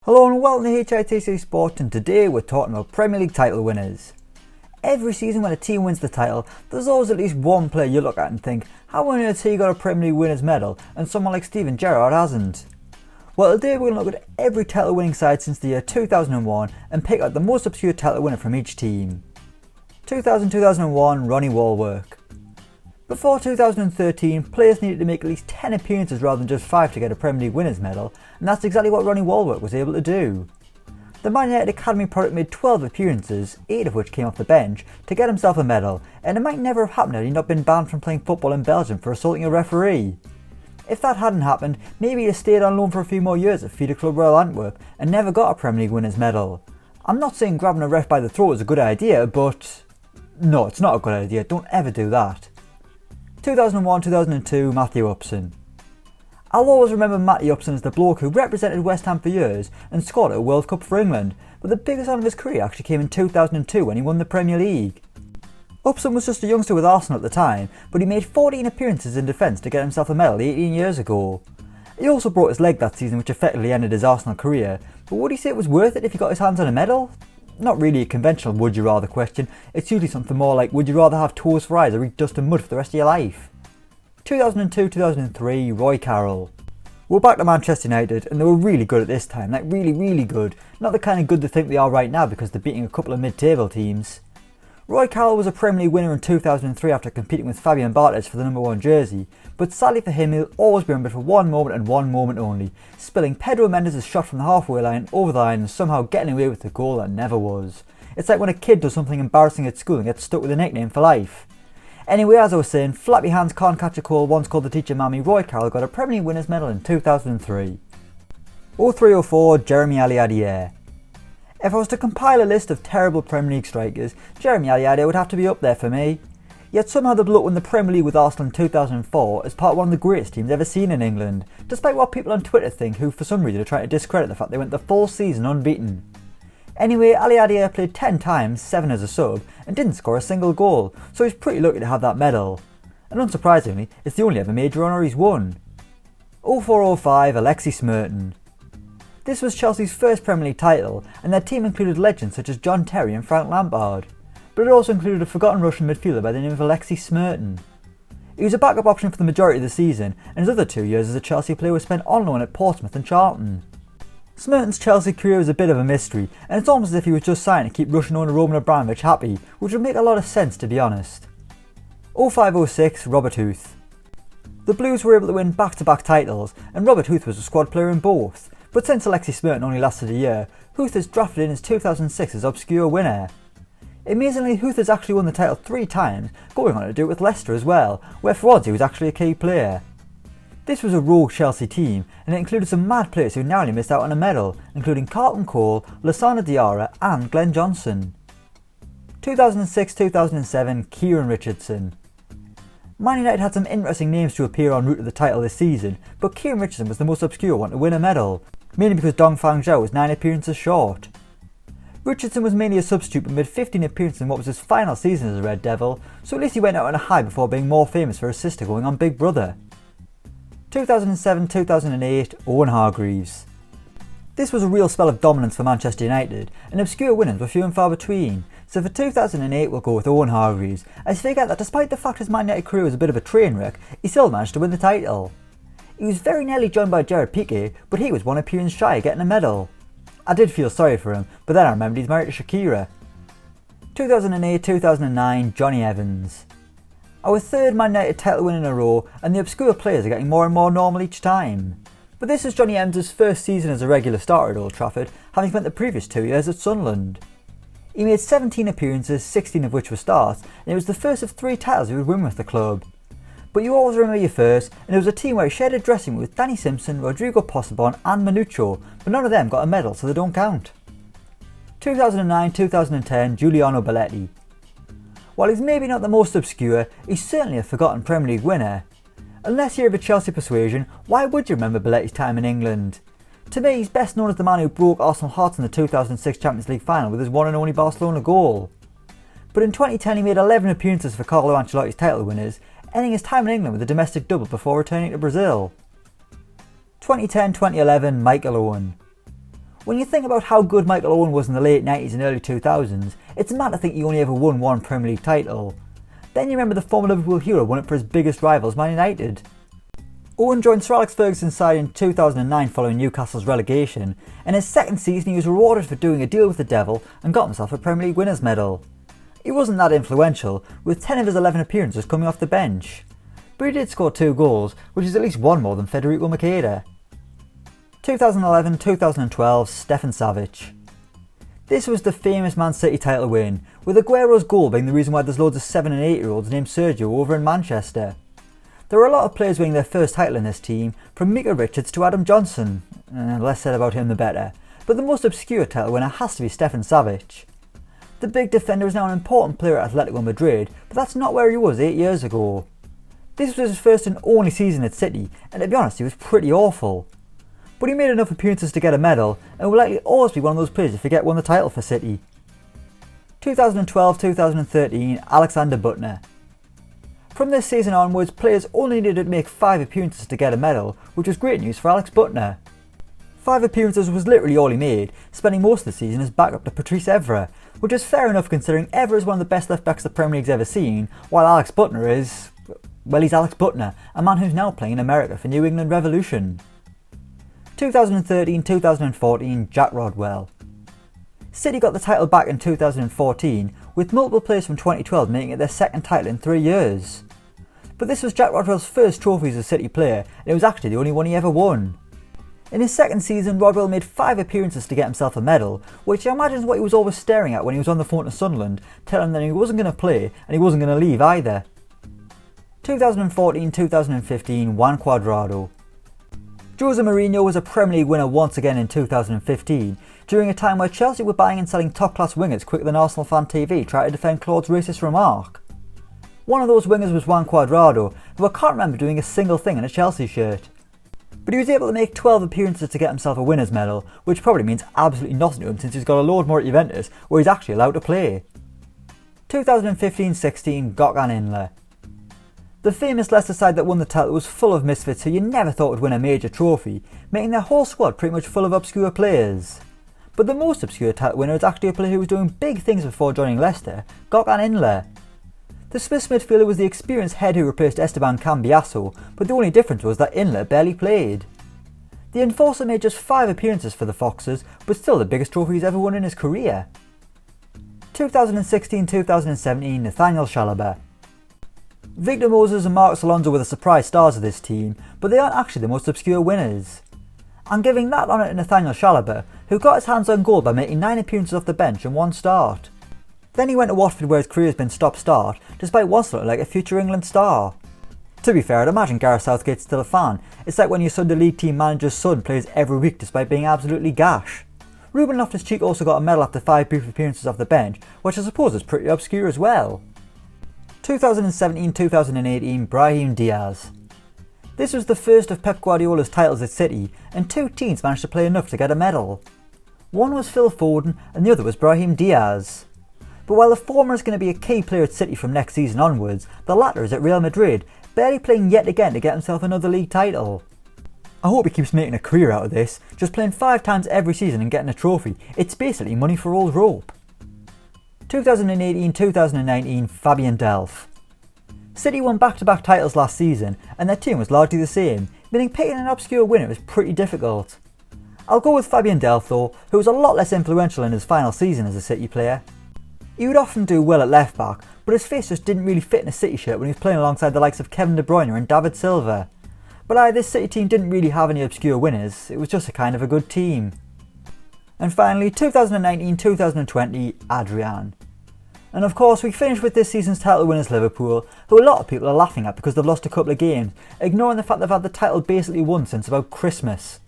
Hello and welcome to HITC Sport, and today we're talking about Premier League title winners. Every season when a team wins the title, there's always at least one player you look at and think, how on earth he got a Premier League winners medal and someone like Steven Gerrard hasn't? Well, today we're going to look at every title winning side since the year 2001 and pick out the most obscure title winner from each team. 2000-2001 Ronnie WALLWORK. Before 2013, players needed to make at least 10 appearances rather than just 5 to get a Premier League winners medal, and that's exactly what Ronnie WALLWORK was able to do. The Man United Academy product made 12 appearances, 8 of which came off the bench, to get himself a medal, and it might never have happened had he not been banned from playing football in Belgium for assaulting a referee. If that hadn't happened, maybe he'd have stayed on loan for a few more years at Feeder Club Royal Antwerp and never got a Premier League winners medal. I'm not saying grabbing a ref by the throat is a good idea, but no, it's not a good idea, don't ever do that. 2001-2002 Matthew UPSON. I'll always remember Matthew UPSON as the bloke who represented West Ham for years and scored at a World Cup for England, but the biggest honour of his career actually came in 2002 when he won the Premier League. UPSON was just a youngster with Arsenal at the time, but he made 14 appearances in defence to get himself a medal 18 years ago. He also broke his leg that season, which effectively ended his Arsenal career, but would he say it was worth it if he got his hands on a medal? Not really a conventional would you rather question, it's usually something more like would you rather have toes for eyes or eat dust and mud for the rest of your life? 2002-2003 Roy Carroll. We're back to Manchester United and they were really good at this time, like really good, not the kind of good they think they are right now because they're beating a couple of mid-table teams. Roy Carroll was a Premier League winner in 2003 after competing with Fabian for the number 1 jersey, but sadly for him he'll always be remembered for one moment and one moment only, spilling Pedro Mendes' shot from the halfway line over the line and somehow getting away with the goal that never was. It's like when a kid does something embarrassing at school and gets stuck with a nickname for life. Anyway, as I was saying, flappy hands can't catch a cold, once called the teacher mammy, Roy Carroll got a Premier League winners medal in 2003. 03-04 Jeremie ALIADIERE. If I was to compile a list of terrible Premier League strikers, Jeremie ALIADIERE would have to be up there for me. Yet somehow the bloke won the Premier League with Arsenal in 2004 as part of one of the greatest teams ever seen in England, despite what people on Twitter think who for some reason are trying to discredit the fact they went the full season unbeaten. Anyway, ALIADIERE played 10 times, 7 as a sub, and didn't score a single goal, so he's pretty lucky to have that medal. And unsurprisingly, it's the only ever major honour he's won. 04-05 ALEXEY SMERTIN. This was Chelsea's first Premier League title, and their team included legends such as John Terry and Frank Lampard, but it also included a forgotten Russian midfielder by the name of ALEXEY SMERTIN. He was a backup option for the majority of the season, and his other 2 years as a Chelsea player were spent on loan at Portsmouth and Charlton. Smertin's Chelsea career is a bit of a mystery, and it's almost as if he was just signed to keep Russian owner Roman Abramovich happy, which would make a lot of sense to be honest. 05-06 Robert HUTH. The Blues were able to win back-to-back titles, and Robert HUTH was a squad player in both, but since ALEXEY SMERTIN only lasted a year, HUTH is drafted in as 2006's obscure winner. Amazingly, HUTH has actually won the title 3 times, going on to do it with Leicester as well, where for odds he was actually a key player. This was a rogue Chelsea team, and it included some mad players who narrowly missed out on a medal, including Carlton Cole, Lassana Diarra and Glenn Johnson. 2006-2007 KIERAN Richardson. Man United had some interesting names to appear en route to the title this season, but KIERAN Richardson was the most obscure one to win a medal, mainly because Dongfang Zhao was 9 appearances short. Richardson was mainly a substitute but made 15 appearances in what was his final season as a Red Devil, so at least he went out on a high before being more famous for his sister going on Big Brother. 2007-2008 Owen Hargreaves. This was a real spell of dominance for Manchester United, and obscure winners were few and far between, so for 2008 we'll go with Owen Hargreaves, as forget that despite the fact his Man United career was a bit of a train wreck, he still managed to win the title. He was very nearly joined by Gerard Piqué, but he was 1 appearance shy of getting a medal. I did feel sorry for him, but then I remembered he's married to Shakira. 2008-2009 Johnny Evans. Our 3rd Man United title win in a row, and the obscure players are getting more and more normal each time. But this is Johnny Evans' first season as a regular starter at Old Trafford, having spent the previous 2 years at Sunderland. He made 17 appearances, 16 of which were starts, and it was the first of 3 titles he would win with the club. But you always remember your first, and it was a team where he shared a dressing room with Danny Simpson, Rodrigo Possebon and Manuccio, but none of them got a medal so they don't count. 2009-2010 Giuliano Belletti. While he's maybe not the most obscure, he's certainly a forgotten Premier League winner. Unless you're of a Chelsea persuasion, why would you remember Belletti's time in England? To me, he's best known as the man who broke Arsenal hearts in the 2006 Champions League final with his one and only Barcelona goal. But in 2010 he made 11 appearances for Carlo Ancelotti's title winners, ending his time in England with a domestic double before returning to Brazil. 2010-2011 Michael Owen. When you think about how good Michael Owen was in the late 90s and early 2000s, it's mad to think he only ever won one Premier League title. Then you remember the former Liverpool hero won it for his biggest rivals, Man United. Owen joined Sir Alex Ferguson's side in 2009 following Newcastle's relegation, and his second season he was rewarded for doing a deal with the devil and got himself a Premier League winners medal. He wasn't that influential, with 10 of his 11 appearances coming off the bench. But he did score 2 goals, which is at least one more than Federico Macheda. 2011-2012 Stefan SAVIC. This was the famous Man City title win, with Aguero's goal being the reason why there's loads of 7 and 8 year olds named Sergio over in Manchester. There were a lot of players winning their first title in this team, from Mika Richards to Adam Johnson. Less said about him the better, but the most obscure title winner has to be Stefan SAVIC. The big defender is now an important player at Atletico Madrid, but that's not where he was 8 years ago. This was his first and only season at City, and to be honest he was pretty awful. But he made enough appearances to get a medal, and will likely always be one of those players if he get won the title for City. 2012-2013 Alexander BUTTNER. From this season onwards, players only needed to make 5 appearances to get a medal, which was great news for Alex BUTTNER. 5 appearances was literally all he made, spending most of the season as backup to Patrice Evra, which is fair enough considering Evra is one of the best left backs the Premier League's ever seen, while Alex BUTTNER is, well, he's Alex BUTTNER, a man who's now playing in America for New England Revolution. 2013-2014 Jack Rodwell. City got the title back in 2014, with multiple players from 2012 making it their second title in 3 years. But this was Jack Rodwell's first trophy as a City player, and it was actually the only one he ever won. In his second season, Rodwell made 5 appearances to get himself a medal, which I imagine is what he was always staring at when he was on the phone to Sunderland, telling them he wasn't going to play and he wasn't going to leave either. 2014-2015 Juan Cuadrado. Jose Mourinho was a Premier League winner once again in 2015, during a time where Chelsea were buying and selling top-class wingers quicker than Arsenal Fan TV tried to defend Claude's racist remark. One of those wingers was Juan Cuadrado, who I can't remember doing a single thing in a Chelsea shirt. But he was able to make 12 appearances to get himself a winners medal, which probably means absolutely nothing to him since he's got a load more at Juventus, where he's actually allowed to play. 2015-16 GOKHAN INLER. The famous Leicester side that won the title was full of misfits who you never thought would win a major trophy, making their whole squad pretty much full of obscure players. But the most obscure title winner is actually a player who was doing big things before joining Leicester, GOKHAN INLER. The Swiss midfielder was the experienced head who replaced Esteban Cambiasso, but the only difference was that INLER barely played. The enforcer made just 5 appearances for the Foxes, but still the biggest trophy he's ever won in his career. 2016-2017 Nathaniel Chalobah. Victor Moses and Marcos Alonso were the surprise stars of this team, but they aren't actually the most obscure winners. I'm giving that honour to Nathaniel Chalobah, who got his hands on goal by making 9 appearances off the bench and 1 start. Then he went to Watford where his career has been stop-start, despite once looking like a future England star. To be fair, I'd imagine Gareth Southgate's still a fan. It's like when your Sunday League team manager's son plays every week despite being absolutely gash. Ruben Loftus-Cheek also got a medal after 5 brief appearances off the bench, which I suppose is pretty obscure as well. 2017-2018 Brahim DIAZ. This was the first of Pep Guardiola's titles at City, and 2 teams managed to play enough to get a medal. One was Phil Foden and the other was Brahim DIAZ. But while the former is going to be a key player at City from next season onwards, the latter is at Real Madrid, barely playing yet again to get himself another league title. I hope he keeps making a career out of this, just playing 5 times every season and getting a trophy. It's basically money for old rope. 2018-2019 FABIAN DELPH. City won back-to-back titles last season and their team was largely the same, meaning picking an obscure winner was pretty difficult. I'll go with FABIAN DELPH though, who was a lot less influential in his final season as a City player. He would often do well at left back, but his face just didn't really fit in a City shirt when he was playing alongside the likes of Kevin De Bruyne and David Silva. But this City team didn't really have any obscure winners, it was just a kind of a good team. And finally, 2019-2020 ADRIAN. And of course we finished with this season's title winners Liverpool, who a lot of people are laughing at because they've lost a couple of games, ignoring the fact they've had the title basically won since about Christmas.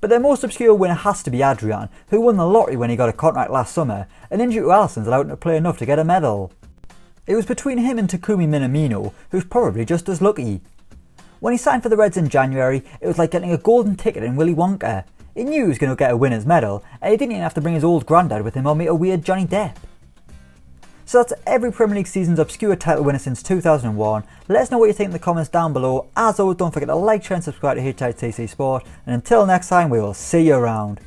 But their most obscure winner has to be ADRIAN, who won the lottery when he got a contract last summer, and injury to Alisson's allowed him to play enough to get a medal. It was between him and Takumi Minamino, who's probably just as lucky. When he signed for the Reds in January, it was like getting a golden ticket in Willy Wonka. He knew he was going to get a winner's medal, and he didn't even have to bring his old granddad with him or meet a weird Johnny Depp. So that's every Premier League season's obscure title winner since 2001. Let us know what you think in the comments down below. As always, don't forget to like, share and subscribe to HITC Sport. And until next time, we will see you around.